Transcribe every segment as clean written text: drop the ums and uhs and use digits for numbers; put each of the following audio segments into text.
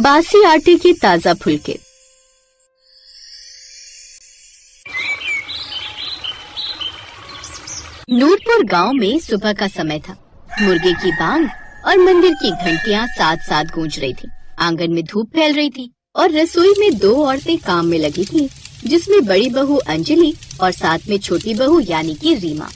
बासी आटे के ताजा फुलके। नूरपुर गांव में सुबह का समय था। मुर्गे की बांग और मंदिर की घंटियां साथ साथ गूंज रही थी। आंगन में धूप फैल रही थी और रसोई में दो औरतें काम में लगी थी, जिसमें बड़ी बहू अंजलि और साथ में छोटी बहू यानी कि रीमा।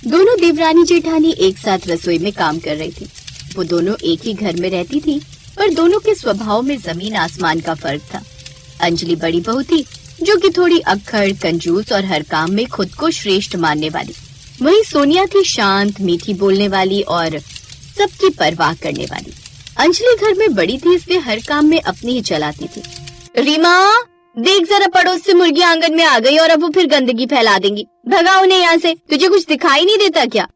दोनों देवरानी जेठानी एक साथ रसोई में काम कर रही थी। वो दोनों एक ही घर में रहती थी, पर दोनों के स्वभाव में जमीन आसमान का फर्क था। अंजलि बड़ी बहू थी, जो कि थोड़ी अक्खड़, कंजूस और हर काम में खुद को श्रेष्ठ मानने वाली। वहीं सोनिया थी शांत, मीठी बोलने वाली और सबकी परवाह करने वाली। अंजलि घर में बड़ी थी, इसलिए हर काम में अपनी ही चलाती थी। रीमा, देख जरा, पड़ोस से मुर्गी आंगन में आ गई और अब वो फिर गंदगी फैला देंगी। भगा उन्हें यहाँ से। तुझे कुछ दिखाई नहीं देता क्या?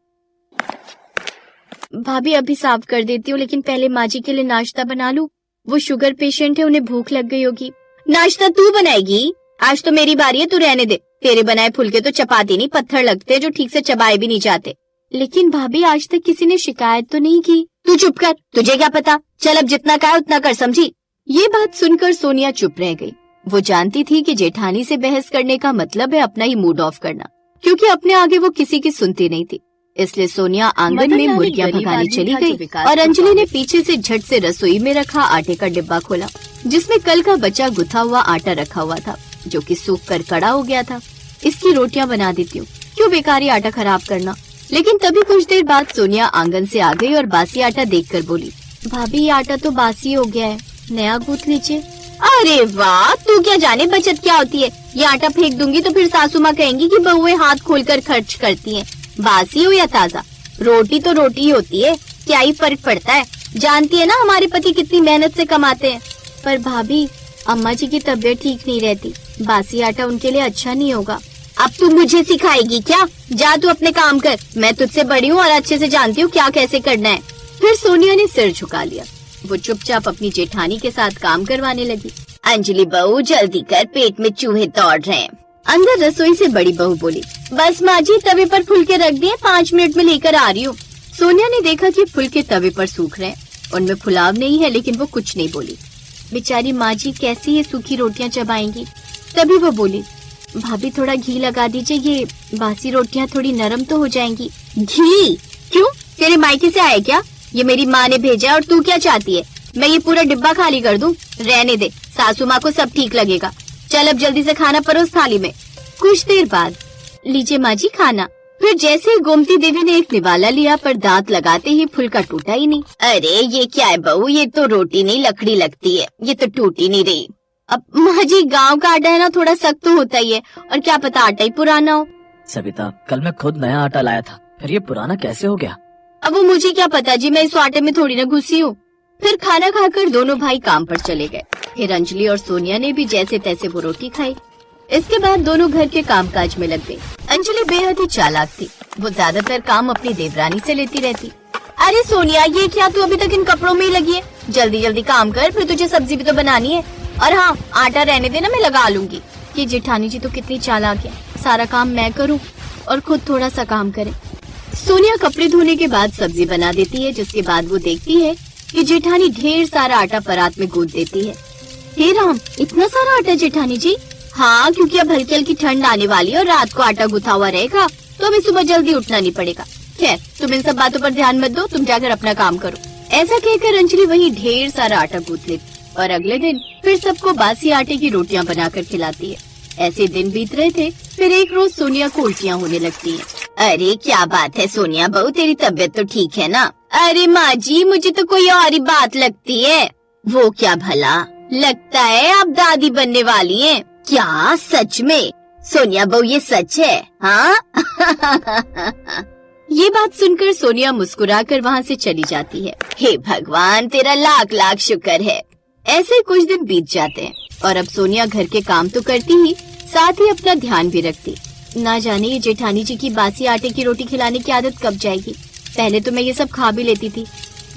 भाभी, अभी साफ कर देती हूँ, लेकिन पहले माँ जी के लिए नाश्ता बना लूं। वो शुगर पेशेंट है, उन्हें भूख लग गई होगी। नाश्ता तू बनाएगी? आज तो मेरी बारी है, तू रहने दे। तेरे बनाए फुलके तो चपाती नहीं, पत्थर लगते हैं जो ठीक से चबाए भी नहीं जाते। लेकिन भाभी, आज तक किसी ने शिकायत तो नहीं की। तू चुप कर, तुझे क्या पता। चल, अब जितना कहा उतना कर, समझी? ये बात सुनकर सोनिया चुप रह गई। वो जानती थी कि जेठानी से बहस करने का मतलब है अपना ही मूड ऑफ करना, क्योंकि अपने आगे वो किसी की सुनती नहीं थी। इसलिए सोनिया आंगन में मुर्गियां भगाने चली गई और अंजलि ने पीछे से झट से रसोई में रखा आटे का डिब्बा खोला, जिसमें कल का बचा गुथा हुआ आटा रखा हुआ था, जो कि सूख कर कड़ा हो गया था। इसकी रोटियां बना देती हूँ, क्यों बेकारी आटा खराब करना। लेकिन तभी कुछ देर बाद सोनिया आंगन से आ गई और बासी आटा देखकर बोली, भाभी, ये आटा तो बासी हो गया है, नया गूंथ लीजिए। अरे वाह, तू क्या जाने बचत क्या होती है। ये आटा फेंक दूंगी तो फिर सासू माँ कहेंगी कि बहुएं हाथ खोलकर खर्च करती हैं। बासी हो या ताजा, रोटी तो रोटी ही होती है, क्या ही फर्क पड़ता है। जानती है ना हमारे पति कितनी मेहनत से कमाते हैं। पर भाभी, अम्मा जी की तबीयत ठीक नहीं रहती, बासी आटा उनके लिए अच्छा नहीं होगा। अब तू मुझे सिखाएगी क्या? जा तू अपने काम कर, मैं तुझसे बड़ी हूँ और अच्छे से जानती हूँ क्या कैसे करना है। फिर सोनिया ने सिर झुका लिया। वो चुपचाप अपनी जेठानी के साथ काम करवाने लगी। अंजलि बहू, जल्दी कर, पेट में चूहे दौड़ रहे हैं। अंदर रसोई से बड़ी बहू बोली, बस माँ जी, तवे पर फुलके रख दिए, 5 मिनट में लेकर आ रही हूँ। सोनिया ने देखा कि फुलके तवे पर सूख रहे हैं, उनमें फुलाव नहीं है, लेकिन वो कुछ नहीं बोली। बेचारी माँ जी कैसी ये सूखी रोटियां चबाएंगी। तभी वो बोली, भाभी, थोड़ा घी लगा दीजिए, ये बासी रोटियां थोड़ी नरम तो हो जाएंगी। घी? क्यों, तेरे मायके से आए क्या? ये मेरी माँ ने भेजा और तू क्या चाहती है, मैं ये पूरा डिब्बा खाली कर दूं? रहने दे, सासू माँ को सब ठीक लगेगा। चल, अब जल्दी से खाना परोस थाली में। कुछ देर बाद, लीजिए माँ जी खाना। फिर जैसे ही गोमती देवी ने एक निवाला लिया, पर दांत लगाते ही फुलका टूटा ही नहीं। अरे ये क्या है बहू, ये तो रोटी नहीं लकड़ी लगती है, ये तो टूट ही नहीं रही। अब माँ जी, गाँव का आटा है ना, थोड़ा सख्त तो होता ही है, और क्या पता आटा ही पुराना हो। सविता, कल मैं खुद नया आटा लाया था, फिर ये पुराना कैसे हो गया? अब वो मुझे क्या पता जी, मैं इस आटे में थोड़ी ना घुसी हूँ। फिर खाना खाकर दोनों भाई काम पर चले गए। फिर अंजलि और सोनिया ने भी जैसे तैसे वो रोटी खाई। इसके बाद दोनों घर के कामकाज में लग गई। अंजलि बेहद ही चालाक थी, वो ज्यादातर काम अपनी देवरानी से लेती रहती। अरे सोनिया, ये क्या, तू अभी तक इन कपड़ों में ही लगी है? जल्दी जल्दी काम कर, फिर तुझे सब्जी भी तो बनानी है। और हाँ, आटा रहने देना, मैं लगा लूंगी। ये जेठानी जी तो कितनी चालाक है, सारा काम मैं करूँ और खुद थोड़ा सा काम करे। सोनिया कपड़े धोने के बाद सब्जी बना देती है, जिसके बाद वो देखती है कि जेठानी ढेर सारा आटा परात में गूंथ देती है। हे राम, इतना सारा आटा जेठानी जी? हाँ, क्योंकि अब हल्की हल्की ठंड आने वाली है और रात को आटा गुथा हुआ रहेगा, तो हमें सुबह जल्दी उठना नहीं पड़ेगा। खैर, तुम इन सब बातों पर ध्यान मत दो, तुम जाकर अपना काम करो। ऐसा कहकर अंजलि वही ढेर सारा आटा गूंथ लेती और अगले दिन फिर सबको बासी आटे की रोटियां बनाकर खिलाती है। ऐसे दिन बीत रहे थे। फिर एक रोज सोनिया को उल्टियां होने लगती है। अरे क्या बात है सोनिया बहू, तेरी तबीयत तो ठीक है ना? अरे माँ जी, मुझे तो कोई और ही बात लगती है। वो क्या भला? लगता है आप दादी बनने वाली हैं। क्या, सच में? सोनिया बहू, ये सच है? हाँ? ये बात सुनकर सोनिया मुस्कुराकर वहाँ से चली जाती है। हे भगवान, तेरा लाख लाख शुक्र है। ऐसे कुछ दिन बीत जाते हैं और अब सोनिया घर के काम तो करती ही, साथ ही अपना ध्यान भी रखती। ना जाने ये जेठानी जी की बासी आटे की रोटी खिलाने की आदत कब जाएगी। पहले तो मैं ये सब खा भी लेती थी,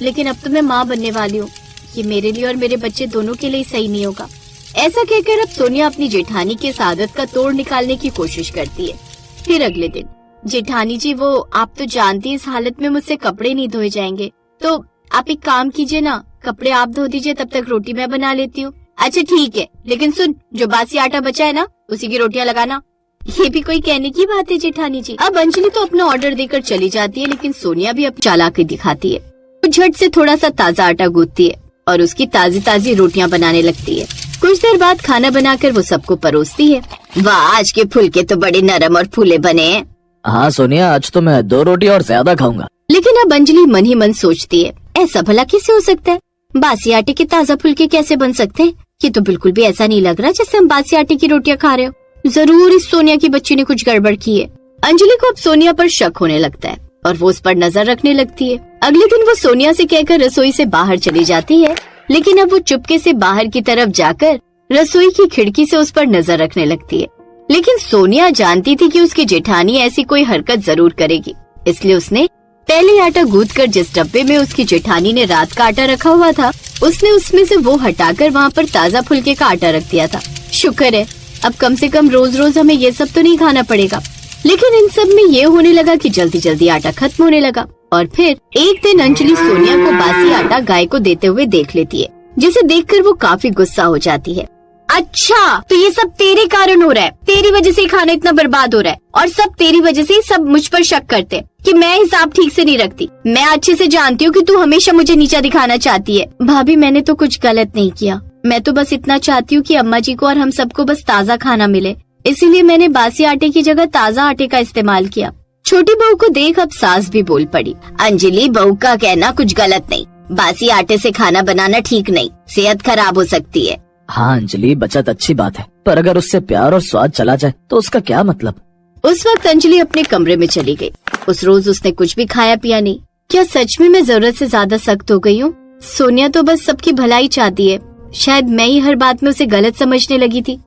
लेकिन अब तो मैं माँ बनने वाली हूँ, ये मेरे लिए और मेरे बच्चे दोनों के लिए सही नहीं होगा। ऐसा कहकर अब सोनिया अपनी जेठानी की इस आदत का तोड़ निकालने की कोशिश करती है। फिर अगले दिन, जेठानी जी, वो आप तो जानती, इस हालत में मुझसे कपड़े नहीं धोए जाएंगे, तो आप एक काम कीजिए ना, कपड़े आप धो दीजिए, तब तक रोटी मैं बना लेती हूँ। अच्छा ठीक है, लेकिन सुन, जो बासी आटा बचा है ना, उसी की रोटियां लगाना। ये भी कोई कहने की बात है जेठानी जी। अब अंजलि तो अपना ऑर्डर देकर चली जाती है, लेकिन सोनिया भी अब चालाकी दिखाती है। वो झट से थोड़ा सा ताजा आटा गूंथती है और उसकी ताजी ताजी रोटियां बनाने लगती है। कुछ देर बाद खाना बनाकर वो सबको परोसती है। वाह, आज के फुलके तो बड़े नरम और फूले बने हैं। हाँ सोनिया, आज तो मैं 2 रोटी और ज्यादा खाऊंगा। लेकिन अब अंजलि मन ही मन सोचती है, ऐसा भला कैसे हो सकता है? बासी आटे के ताजा फुलके कैसे बन सकते हैं? ये तो बिल्कुल भी ऐसा नहीं लग रहा जैसे हम बासी आटे की रोटियां खा रहे हो। जरूर इस सोनिया की बच्ची ने कुछ गड़बड़ की है। अंजलि को अब सोनिया पर शक होने लगता है और वो उस पर नजर रखने लगती है। अगले दिन वो सोनिया से कहकर रसोई से बाहर चली जाती है, लेकिन अब वो चुपके से बाहर की तरफ जाकर रसोई की खिड़की से उस पर नजर रखने लगती है। लेकिन सोनिया जानती थी कि उसकी जेठानी ऐसी कोई हरकत जरूर करेगी, इसलिए उसने पहले आटा गूंथकर जिस डब्बे में उसकी जेठानी ने रात का आटा रखा हुआ था, उसने उसमें से वो हटाकर वहाँ पर ताजा फुलके का आटा रख दिया था। शुक्र है, अब कम से कम रोज रोज हमें ये सब तो नहीं खाना पड़ेगा। लेकिन इन सब में ये होने लगा कि जल्दी जल्दी आटा खत्म होने लगा। और फिर एक दिन अंजलि सोनिया को बासी आटा गाय को देते हुए देख लेती है, जिसे देखकर वो काफी गुस्सा हो जाती है। अच्छा, तो ये सब तेरे कारण हो रहा है, तेरी वजह से खाना इतना बर्बाद हो रहा है, और सब तेरी वजह से सब मुझ पर शक करते हैं कि मैं हिसाब ठीक से नहीं रखती। मैं अच्छे से जानती हूँ कि तू हमेशा मुझे नीचा दिखाना चाहती है। भाभी, मैंने तो कुछ गलत नहीं किया। मैं तो बस इतना चाहती हूँ कि अम्मा जी को और हम सबको बस ताजा खाना मिले, इसीलिए मैंने बासी आटे की जगह ताजा आटे का इस्तेमाल किया। छोटी बहू को देख अब सास भी बोल पड़ी। अंजलि, बहू का कहना कुछ गलत नहीं, बासी आटे से खाना बनाना ठीक नहीं, सेहत खराब हो सकती है। हाँ अंजलि, बचत अच्छी बात है, पर अगर उससे प्यार और स्वाद चला जाए तो उसका क्या मतलब? उस वक्त अंजलि अपने कमरे में चली गई। उस रोज उसने कुछ भी खाया पिया नहीं। क्या सच में मैं जरूरत से ज्यादा सख्त हो गई हूँ? सोनिया तो बस सबकी भलाई चाहती है, शायद मैं ही हर बात में उसे गलत समझने लगी थी।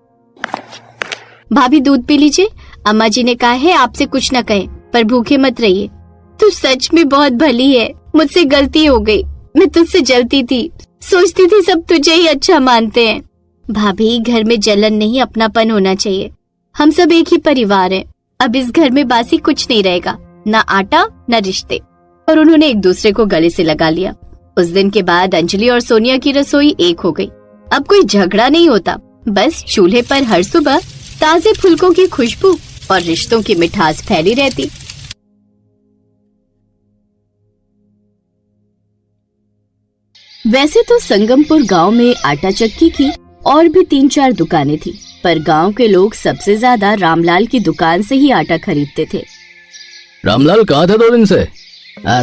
भाभी, दूध पी लीजिए, अम्मा जी ने कहा है आपसे कुछ न कहें, पर भूखे मत रहिए। तू सच में बहुत भली है, मुझसे गलती हो गई, मैं तुझसे जलती थी, सोचती थी सब तुझे ही अच्छा मानते हैं। भाभी, घर में जलन नहीं, अपनापन होना चाहिए। हम सब एक ही परिवार हैं। अब इस घर में बासी कुछ नहीं रहेगा, न आटा न रिश्ते। और उन्होंने एक दूसरे को गले से लगा लिया। उस दिन के बाद अंजलि और सोनिया की रसोई एक हो गई। अब कोई झगड़ा नहीं होता, बस चूल्हे पर हर सुबह ताजे फुलकों की खुशबू और रिश्तों की मिठास फैली रहती। वैसे तो संगमपुर गांव में आटा चक्की की और भी 3-4 दुकानें थी, पर गांव के लोग सबसे ज्यादा रामलाल की दुकान से ही आटा खरीदते थे। रामलाल कहाँ थे 2 दिन से?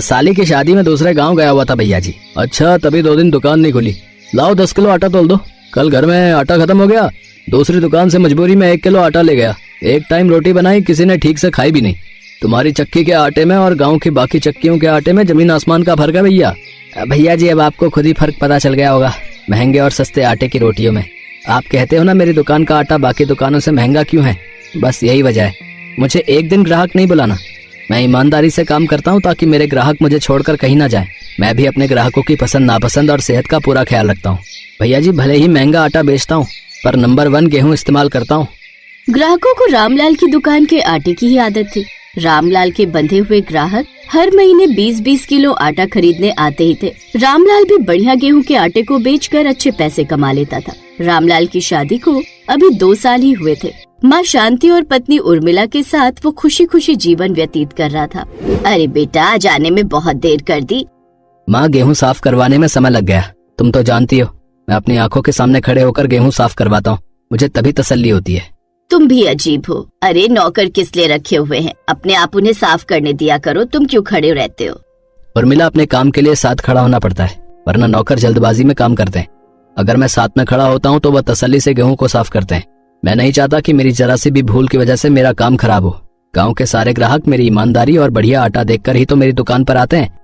साली की शादी में दूसरे गांव गया हुआ था भैया जी। अच्छा, तभी 2 दिन दुकान नहीं खुली। लाओ 10 किलो आटा तोल दो। कल घर में आटा खत्म हो गया, दूसरी दुकान से मजबूरी में 1 किलो आटा ले गया। एक टाइम रोटी बनाई, किसी ने ठीक से खाई भी नहीं। तुम्हारी चक्की के आटे में और गाँव की बाकी चक्कियों के आटे में जमीन आसमान का फर्क है भैया। भैया जी, अब आपको खुद ही फर्क पता चल गया होगा महंगे और सस्ते आटे की रोटियों में। आप कहते हो ना मेरी दुकान का आटा बाकी दुकानों से महंगा क्यों है, बस यही वजह है। मुझे एक दिन ग्राहक नहीं बुलाना। मैं ईमानदारी से काम करता हूँ ताकि मेरे ग्राहक मुझे छोड़कर कहीं ना जाए। मैं भी अपने ग्राहकों की पसंद नापसंद और सेहत का पूरा ख्याल रखता हूँ। भैया जी, भले ही महंगा आटा बेचता हूँ, पर नंबर 1 गेहूँ इस्तेमाल करता हूँ। ग्राहकों को रामलाल की दुकान के आटे की ही आदत थी। रामलाल के बंधे हुए ग्राहक हर महीने 20-20 किलो आटा खरीदने आते ही थे। रामलाल भी बढ़िया गेहूं के आटे को बेचकर अच्छे पैसे कमा लेता था। रामलाल की शादी को अभी 2 साल ही हुए थे। माँ शांति और पत्नी उर्मिला के साथ वो खुशी खुशी जीवन व्यतीत कर रहा था। अरे बेटा, आज आने में बहुत देर कर दी। माँ, गेहूँ साफ करवाने में समय लग गया। तुम तो जानती हो मैं अपनी आंखों के सामने खड़े होकर गेहूँ साफ करवाता हूँ, मुझे तभी तसल्ली होती है। तुम भी अजीब हो। अरे नौकर किस लिए रखे हुए हैं, अपने आप उन्हें साफ करने दिया करो, तुम क्यों खड़े रहते हो? उर्मिला, अपने काम के लिए साथ खड़ा होना पड़ता है, वरना नौकर जल्दबाजी में काम करते हैं। अगर मैं साथ में खड़ा होता हूँ तो वह तसल्ली से गेहूं को साफ करते हैं। मैं नहीं चाहता कि मेरी जरा सी भी भूल की वजह से मेरा काम खराब हो। गांव के सारे ग्राहक मेरी ईमानदारी और बढ़िया आटा देखकर ही तो मेरी दुकान पर आते हैं।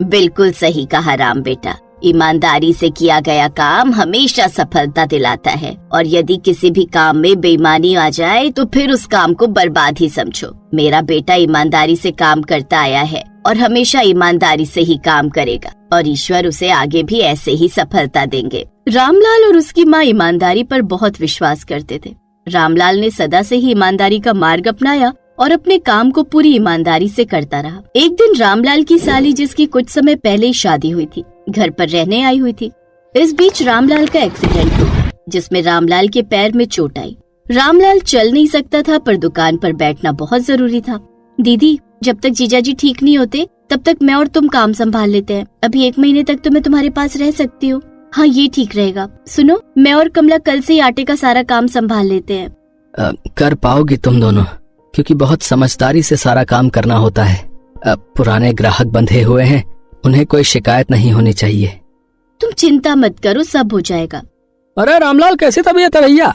बिल्कुल सही कहा राम बेटा, ईमानदारी से किया गया काम हमेशा सफलता दिलाता है, और यदि किसी भी काम में बेईमानी आ जाए तो फिर उस काम को बर्बाद ही समझो। मेरा बेटा ईमानदारी से काम करता आया है और हमेशा ईमानदारी से ही काम करेगा, और ईश्वर उसे आगे भी ऐसे ही सफलता देंगे। रामलाल और उसकी माँ ईमानदारी पर बहुत विश्वास करते थे। रामलाल ने सदा से ही ईमानदारी का मार्ग अपनाया और अपने काम को पूरी ईमानदारी से करता रहा। एक दिन रामलाल की साली, जिसकी कुछ समय पहले ही शादी हुई थी, घर पर रहने आई हुई थी। इस बीच रामलाल का एक्सीडेंट हो गया, जिसमें रामलाल के पैर में चोट आई। रामलाल चल नहीं सकता था, पर दुकान पर बैठना बहुत जरूरी था। दीदी, जब तक जीजाजी ठीक नहीं होते तब तक मैं और तुम काम संभाल लेते हैं। अभी 1 महीने तक तो मैं तुम्हारे पास रह सकती हूँ। हाँ, ये ठीक रहेगा। सुनो, मैं और कमला कल से ही आटे का सारा काम संभाल लेते हैं। कर पाओगी तुम दोनों, क्योंकि बहुत समझदारी से सारा काम करना होता है। पुराने ग्राहक बंधे हुए हैं, उन्हें कोई शिकायत नहीं होनी चाहिए। तुम चिंता मत करो, सब हो जाएगा। अरे रामलाल, कैसी तबीयत है भैया?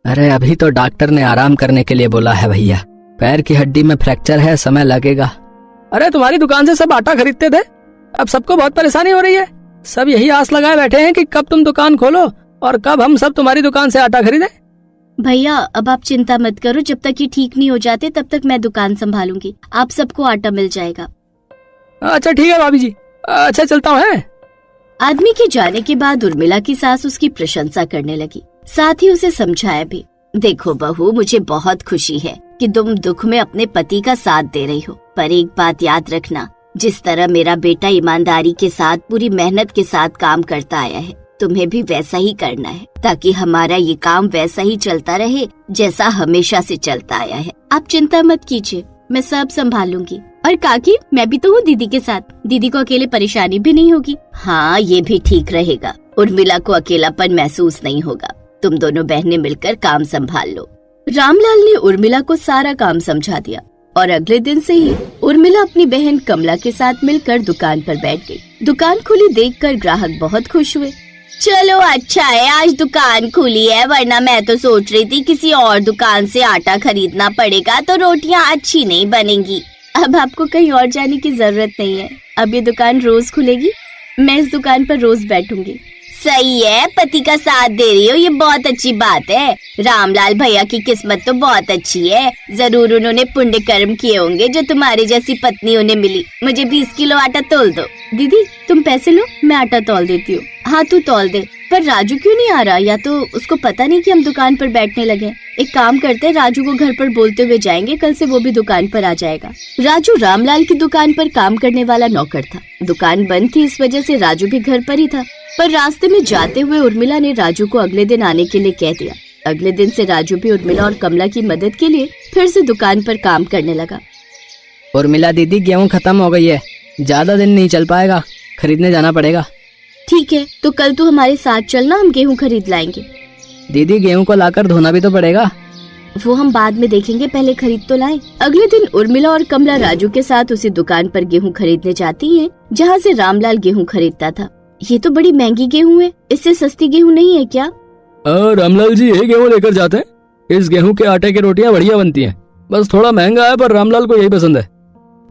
अरे अभी तो डॉक्टर ने आराम करने के लिए बोला है भैया। पैर की हड्डी में फ्रैक्चर है, समय लगेगा। अरे तुम्हारी दुकान से सब आटा खरीदते थे, अब सबको बहुत परेशानी हो रही है। सब यही आस लगाए बैठे हैं कि कब तुम दुकान खोलो और कब हम सब तुम्हारी दुकान से आटा खरीदें। भैया, अब आप चिंता मत करो, जब तक ये ठीक नहीं हो जाते तब तक मैं दुकान संभालूंगी। आप सबको आटा मिल जाएगा। अच्छा ठीक है भाभी जी, अच्छा चलता हूँ। है आदमी के जाने के बाद उर्मिला की सास उसकी प्रशंसा करने लगी, साथ ही उसे समझाया भी। देखो बहू, मुझे बहुत खुशी है कि तुम दुख में अपने पति का साथ दे रही हो, पर एक बात याद रखना, जिस तरह मेरा बेटा ईमानदारी के साथ पूरी मेहनत के साथ काम करता आया है, तुम्हें भी वैसा ही करना है, ताकि हमारा ये काम वैसा ही चलता रहे जैसा हमेशा से चलता आया है। आप चिंता मत कीजिए, मैं सब संभाल लूंगी। और काकी, मैं भी तो हूँ दीदी के साथ, दीदी को अकेले परेशानी भी नहीं होगी। हाँ, ये भी ठीक रहेगा, उर्मिला को अकेलापन महसूस नहीं होगा। तुम दोनों बहनें मिलकर काम संभाल लो। रामलाल ने उर्मिला को सारा काम समझा दिया और अगले दिन से ही उर्मिला अपनी बहन कमला के साथ मिलकर दुकान पर बैठ गई। दुकान खुली देखकर ग्राहक बहुत खुश हुए। चलो अच्छा है आज दुकान खुली है, वरना मैं तो सोच रही थी किसी और दुकान से आटा खरीदना पड़ेगा तो रोटियां अच्छी नहीं बनेंगी। अब आपको कहीं और जाने की जरूरत नहीं है, अब ये दुकान रोज खुलेगी। मैं इस दुकान पर रोज बैठूंगी। सही है, पति का साथ दे रही हो, ये बहुत अच्छी बात है। रामलाल भैया की किस्मत तो बहुत अच्छी है, जरूर उन्होंने पुण्य कर्म किए होंगे जो तुम्हारी जैसी पत्नी उन्हें मिली। मुझे 20 किलो आटा तोल दो। दीदी, तुम पैसे लो, मैं आटा तौल देती हूँ। हाँ, तू तौल दे। पर राजू क्यों नहीं आ रहा? या तो उसको पता नहीं कि हम दुकान पर बैठने लगे। एक काम करते हैं, राजू को घर पर बोलते हुए जाएंगे, कल से वो भी दुकान पर आ जाएगा। राजू रामलाल की दुकान पर काम करने वाला नौकर था। दुकान बंद थी, इस वजह से राजू भी घर पर ही था। पर रास्ते में जाते हुए उर्मिला ने राजू को अगले दिन आने के लिए कह दिया। अगले दिन से राजू भी उर्मिला और कमला की मदद के लिए फिर से दुकान पर काम करने लगा। उर्मिला दीदी, गेहूँ खत्म हो गई है, ज्यादा दिन नहीं चल पाएगा, खरीदने जाना पड़ेगा। ठीक है, तो कल तू हमारे साथ चलना, हम गेहूँ खरीद लाएंगे। दीदी, गेहूँ को लाकर धोना भी तो पड़ेगा। वो हम बाद में देखेंगे, पहले खरीद तो लाए। अगले दिन उर्मिला और कमला राजू के साथ उसी दुकान पर गेहूँ खरीदने जाती हैं, जहाँ से रामलाल गेहूँ खरीदता था। ये तो बड़ी महंगी गेहूँ है, इससे सस्ती गेहूँ नहीं है क्या? रामलाल जी, ये गेहूँ लेकर जाते हैं। इस गेहूँ के आटे की रोटियाँ बढ़िया बनती हैं, बस थोड़ा महंगा है, पर रामलाल को यही पसंद है।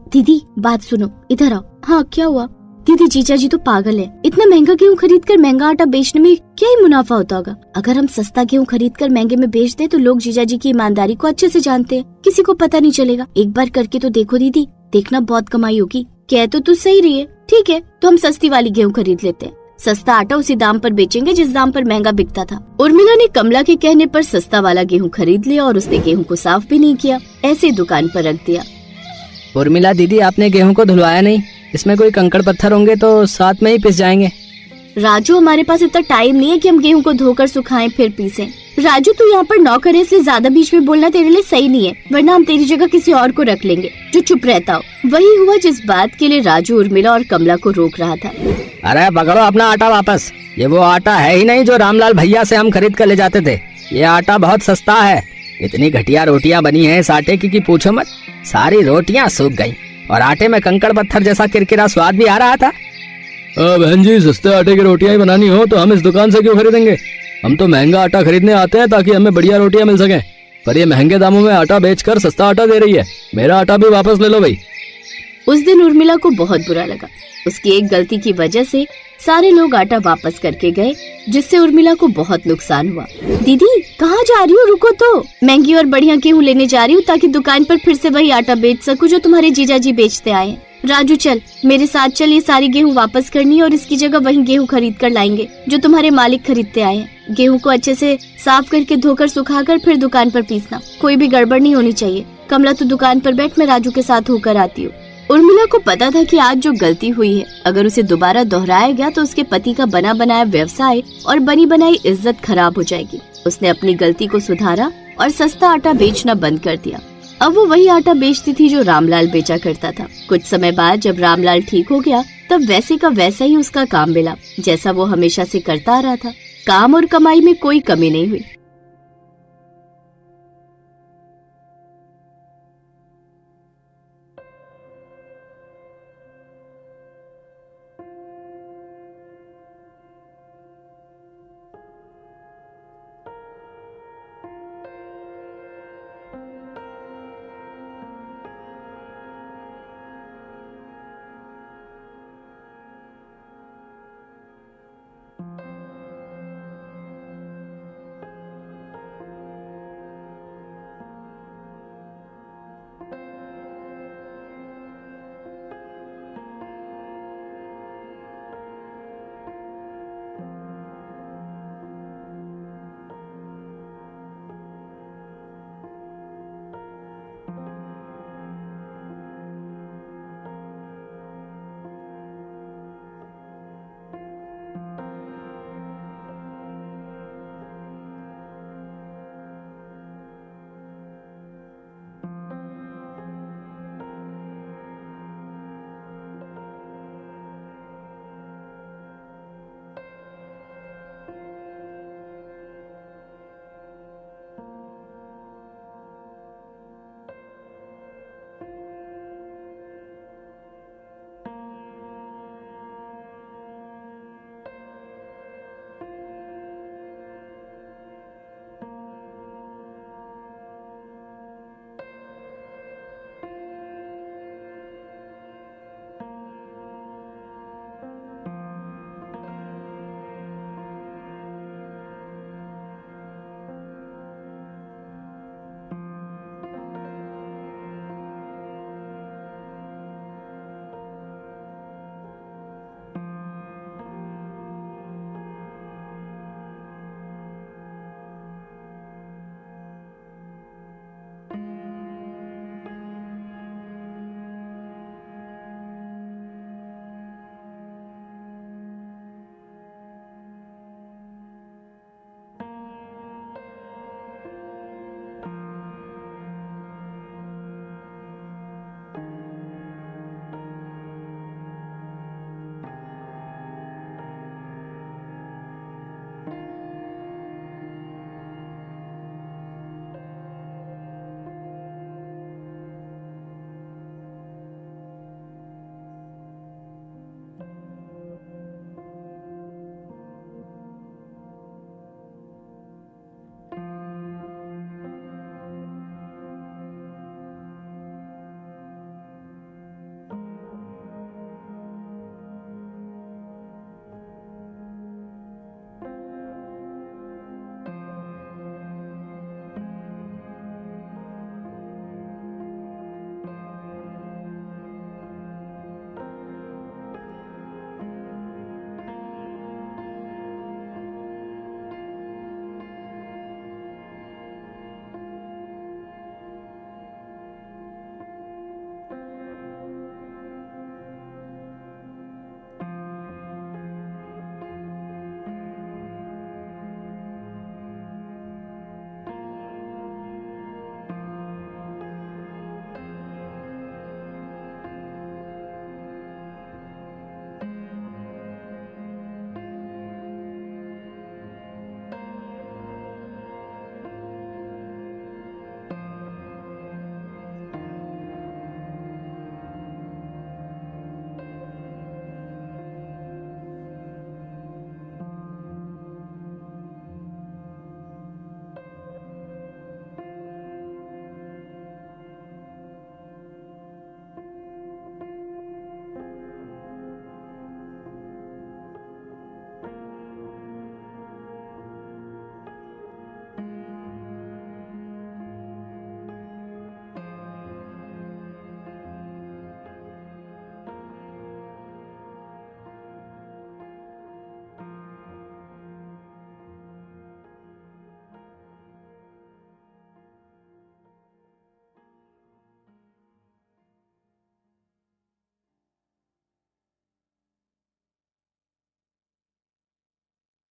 दीदी, बात सुनो, इधर आओ। हाँ, क्या हुआ? दीदी, जीजा जी तो पागल है, इतना महंगा गेहूँ खरीद कर महंगा आटा बेचने में क्या ही मुनाफा होता होगा। अगर हम सस्ता गेहूँ खरीद कर महंगे में बेच दे तो लोग जीजा जी की ईमानदारी को अच्छे से जानते हैं, किसी को पता नहीं चलेगा। एक बार करके तो देखो दीदी, देखना बहुत कमाई होगी। कह तो तू सही रही है, ठीक है, तो हम सस्ती वाली गेहूँ खरीद लेते हैं। सस्ता आटा उसी दाम पर बेचेंगे जिस दाम पर महंगा बिकता था। उर्मिला ने कमला के कहने पर सस्ता वाला गेहूँ खरीद लिया और उसने गेहूँ को साफ भी नहीं किया, ऐसे दुकान पर रख दिया। उर्मिला दीदी, आपने गेहूँ को धुलवाया नहीं, इसमें कोई कंकड़ पत्थर होंगे तो साथ में ही पिस जाएंगे। राजू, हमारे पास इतना टाइम नहीं है कि हम गेहूँ को धोकर सुखाएं फिर पीसें। राजू, तू यहाँ पर नौकर है, इसलिए ज्यादा बीच में बोलना तेरे लिए सही नहीं है, वरना हम तेरी जगह किसी और को रख लेंगे जो चुप रहता हो। वही हुआ जिस बात के लिए राजू उर्मिला और कमला को रोक रहा था। अरे पकड़ो अपना आटा वापस, ये वो आटा है ही नहीं जो रामलाल भैया से हम खरीद कर ले जाते थे। ये आटा बहुत सस्ता है, इतनी घटिया रोटियां बनी हैं इस आटे की पूछो मत। सारी रोटियां सूख गई और आटे में कंकड़ पत्थर जैसा किरकिरा स्वाद भी आ रहा था। बहन जी, सस्ते आटे की रोटियां ही बनानी हो तो हम इस दुकान से क्यों खरीदेंगे? हम तो महंगा आटा खरीदने आते हैं ताकि हमें बढ़िया रोटियां मिल सकें, पर ये महंगे दामों में आटा बेचकर सस्ता आटा दे रही है। मेरा आटा भी वापस ले लो भाई। उस दिन उर्मिला को बहुत बुरा लगा। उसकी एक गलती की वजह से सारे लोग आटा वापस करके गए, जिससे उर्मिला को बहुत नुकसान हुआ। दीदी, कहाँ जा रही हो? रुको तो, महंगी और बढ़िया गेहूँ लेने जा रही हूँ ताकि दुकान पर फिर से वही आटा बेच सकूं जो तुम्हारे जीजा जी बेचते आए हैं। राजू, चल मेरे साथ चल, ये सारी गेहूँ वापस करनी है और इसकी जगह वही गेहूँ खरीद कर लाएंगे जो तुम्हारे मालिक खरीदते आए हैं। गेहूँ को अच्छे से साफ करके धोकर सुखाकर फिर दुकान पर पीसना, कोई भी गड़बड़ नहीं होनी चाहिए। कमला, तू दुकान पर बैठ, मैं राजू के साथ होकर आती हूँ। उर्मिला को पता था कि आज जो गलती हुई है अगर उसे दोबारा दोहराया गया तो उसके पति का बना बनाया व्यवसाय और बनी बनाई इज्जत खराब हो जाएगी। उसने अपनी गलती को सुधारा और सस्ता आटा बेचना बंद कर दिया। अब वो वही आटा बेचती थी जो रामलाल बेचा करता था। कुछ समय बाद जब रामलाल ठीक हो गया तब वैसे का वैसा ही उसका काम मिला जैसा वो हमेशा से करता आ रहा था। काम और कमाई में कोई कमी नहीं हुई।